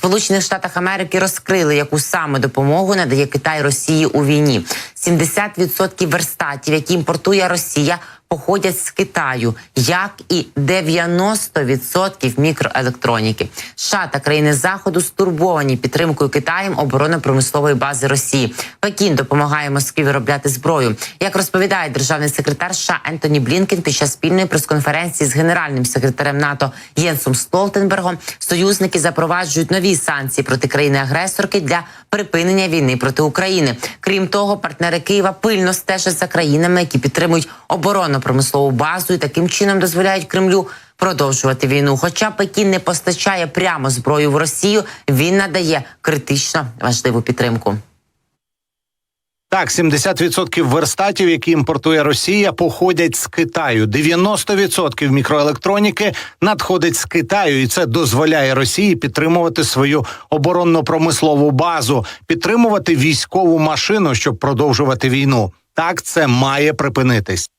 Сполучених Штатах Америки розкрили, яку саме допомогу надає Китай Росії у війні. 70% верстатів, які імпортує Росія, походять з Китаю, як і 90% мікроелектроніки. США та країни Заходу стурбовані підтримкою Китаєм оборонно-промислової бази Росії. Пекін допомагає Москві виробляти зброю. Як розповідає державний секретар США Ентоні Блінкен під час спільної прес-конференції з генеральним секретарем НАТО Єнсом Столтенбергом, союзники запроваджують нові санкції проти країни-агресорки для припинення війни проти України. Крім того, партнери Києва пильно стежать за країнами, які підтримують оборонно-промислову базу і таким чином дозволяють Кремлю продовжувати війну. Хоча Пекін не постачає прямо зброю в Росію, він надає критично важливу підтримку. Так, 70% верстатів, які імпортує Росія, походять з Китаю. 90% мікроелектроніки надходить з Китаю, і це дозволяє Росії підтримувати свою оборонно-промислову базу, підтримувати військову машину, щоб продовжувати війну. Так, це має припинитись.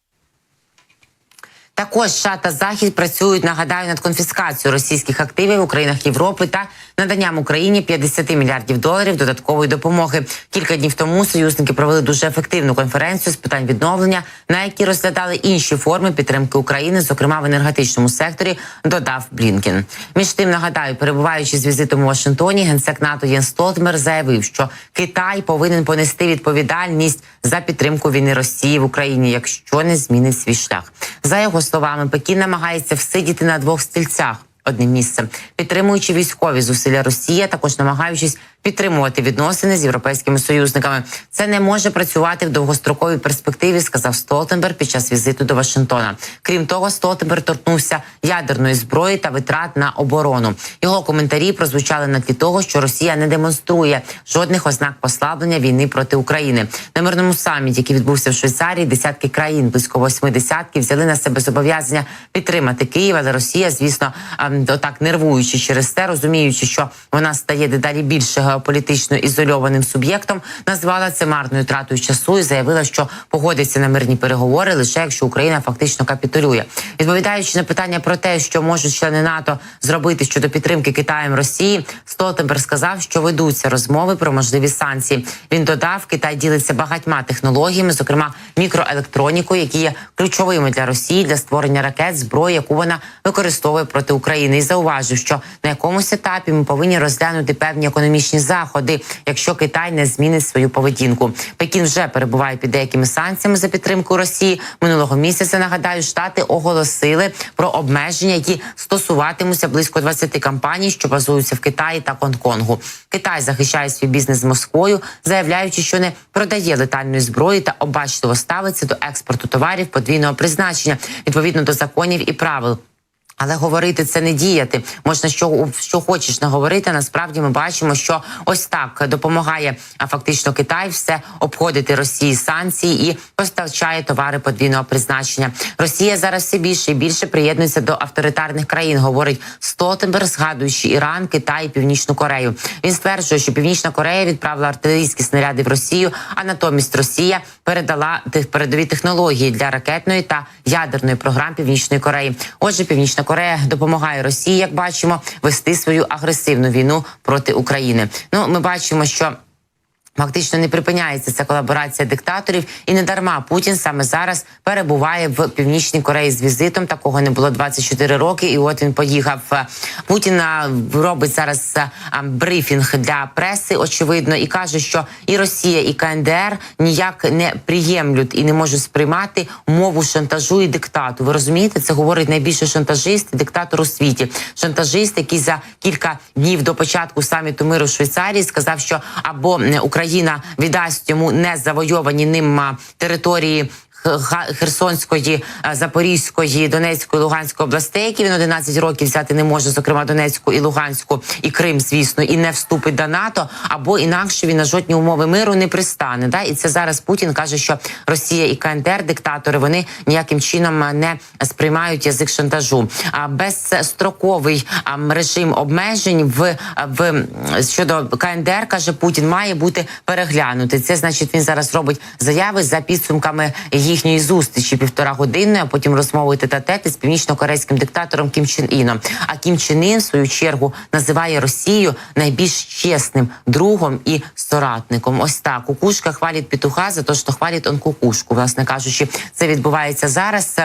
Також США та Захід працюють, нагадаю, над конфіскацією російських активів у країнах Європи та наданням Україні 50 мільярдів доларів додаткової допомоги. Кілька днів тому союзники провели дуже ефективну конференцію з питань відновлення, на якій розглядали інші форми підтримки України, зокрема в енергетичному секторі, додав Блінкен. Між тим, нагадаю, перебуваючи з візитом у Вашингтоні, генсек НАТО Єнс Столтенберг заявив, що Китай повинен понести відповідальність за підтримку війни Росії в Україні, якщо не змінить свій шлях. За його словами, Пекін намагається всидіти на двох стільцях одним місцем, підтримуючи військові зусилля Росії, також намагаючись підтримувати відносини з європейськими союзниками. Це не може працювати в довгостроковій перспективі, сказав Столтенберг під час візиту до Вашингтона. Крім того, Столтенберг торкнувся ядерної зброї та витрат на оборону. Його коментарі прозвучали на тлі того, що Росія не демонструє жодних ознак послаблення війни проти України. На мирному саміті, який відбувся в Швейцарії, десятки країн, близько 80, взяли на себе зобов'язання підтримати Київ, але Росія, звісно, отак нервуючи через те, розуміючи, що вона стає дедалі більше геополітично ізольованим суб'єктом, назвала це марною тратою часу і заявила, що погодиться на мирні переговори лише якщо Україна фактично капітулює. Відповідаючи на питання про те, що можуть члени НАТО зробити щодо підтримки Китаєм Росії, Столтенберг сказав, що ведуться розмови про можливі санкції. Він додав, Китай ділиться багатьма технологіями, зокрема мікроелектронікою, які є ключовими для Росії для створення ракет, зброї, яку вона використовує проти України. І зауважив, що на якомусь етапі ми повинні розглянути певні економічні заходи, якщо Китай не змінить свою поведінку. Пекін вже перебуває під деякими санкціями за підтримку Росії. Минулого місяця, нагадаю, Штати оголосили про обмеження, які стосуватимуться близько 20 компаній, що базуються в Китаї та Гонконгу. Китай захищає свій бізнес з Москвою, заявляючи, що не продає летальної зброї та обачливо ставиться до експорту товарів подвійного призначення відповідно до законів і правил. Але говорити – це не діяти. Можна що хочеш наговорити. Насправді ми бачимо, що ось так допомагає фактично Китай все обходити Росії санкції і постачає товари подвійного призначення. Росія зараз все більше і більше приєднується до авторитарних країн, говорить Столтенберг, згадуючи Іран, Китай і Північну Корею. Він стверджує, що Північна Корея відправила артилерійські снаряди в Росію, а натомість Росія передала передові технології для ракетної та ядерної програм Північної Кореї. Отже, Північна Корея допомагає Росії, як бачимо, вести свою агресивну війну проти України. Ну, ми бачимо, що фактично не припиняється ця колаборація диктаторів, і не дарма Путін саме зараз перебуває в Північній Кореї з візитом. Такого не було 24 роки, і от він поїхав. Путін робить зараз брифінг для преси, очевидно, і каже, що і Росія, і КНДР ніяк не приємлють і не можуть сприймати мову шантажу і диктату. Ви розумієте, це говорить найбільший шантажист і диктатор у світі. Шантажист, який за кілька днів до початку саміту миру в Швейцарії сказав, що або Україна віддасть йому незавойовані ним території Херсонської, Запорізької, Донецької, Луганської областей, які він 11 років взяти не може, зокрема Донецьку і Луганську, і Крим, звісно, і не вступить до НАТО, або інакше він на жодні умови миру не пристане. Да? І це зараз Путін каже, що Росія і КНДР, диктатори, вони ніяким чином не сприймають язик шантажу. Безстроковий режим обмежень щодо КНДР, каже Путін, має бути переглянутий. Це значить, він зараз робить заяви за підсумками їх їхньої зустрічі 1,5-годинної, а потім розмови тет-а-тет із північно-корейським диктатором Кім Чен Іном. А Кім Чен Ін, в свою чергу, називає Росію найбільш чесним другом і соратником. Ось так. Кукушка хвалить петуха за те, що хвалить он кукушку. Власне кажучи, це відбувається зараз.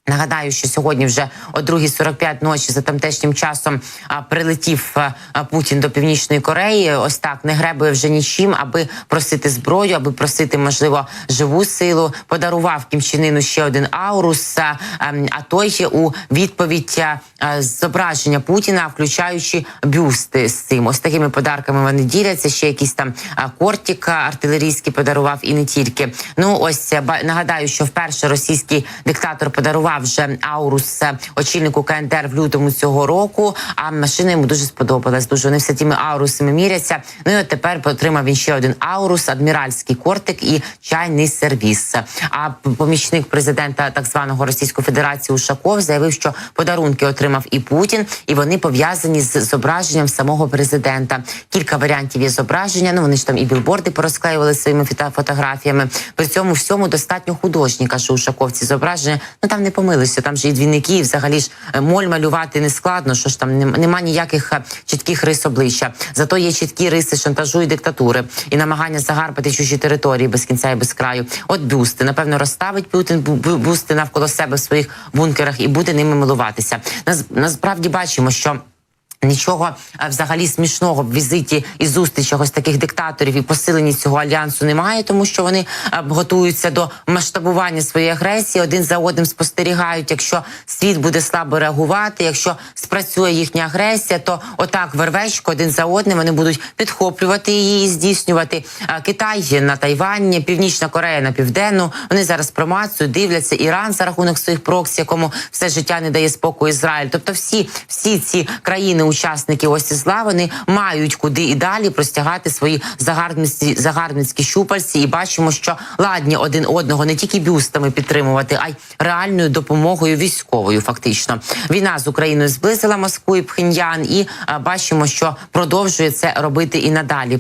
Нагадаю, що сьогодні вже о 2:45 ночі за тамтешнім часом прилетів Путін до Північної Кореї. Ось так, не гребує вже нічим, аби просити зброю, аби просити, можливо, живу силу. Подарував Кім Чен Іну ще один аурус, а той у відповідь зображення Путіна, включаючи бюсти з цим. Ось такими подарками вони діляться. Ще якийсь там кортик артилерійський подарував і не тільки. Ну, ось нагадаю, що вперше російський диктатор подарував вже аурус очільнику КНДР в лютому цього року, а машина йому дуже сподобалась. Дуже вони все тими аурусами міряться. Ну і от тепер отримав він ще один аурус, адміральський кортик і чайний сервіс. А помічник президента так званого Російської Федерації Ушаков заявив, що подарунки отримав і Путін, і вони пов'язані з зображенням самого президента. Кілька варіантів є зображення, ну вони ж там і білборди порозклеювали своїми фотографіями. При цьому всьому достатньо художні, каже Ушаков, ці зображення. Ну там не помилися, там же і двійники, і взагалі ж моль малювати не складно, що ж там нема ніяких чітких рис обличчя. Зато є чіткі риси шантажу і диктатури, і намагання загарбати чужі території без кінця і без краю. От бюсти. Напевно, розставить Путін бюсти навколо себе в своїх бункерах і буде ними милуватися. Насправді бачимо, що нічого взагалі смішного в візиті і зустрічах ось таких диктаторів і посиленні цього альянсу немає, тому що вони готуються до масштабування своєї агресії, один за одним спостерігають. Якщо світ буде слабо реагувати, якщо спрацює їхня агресія, то отак вервечко один за одним вони будуть підхоплювати її і здійснювати. Китай на Тайвань, Північна Корея на Південну. Вони зараз промацують, дивляться. Іран за рахунок своїх проксі, якому все життя не дає спокою Ізраїль. Тобто всі ці країни учасники ось зла, вони мають куди і далі простягати свої загарбницькі щупальці, і бачимо, що ладні один одного не тільки бюстами підтримувати, а й реальною допомогою військовою фактично. Війна з Україною зблизила Москву і Пхеньян, і бачимо, що продовжує це робити і надалі.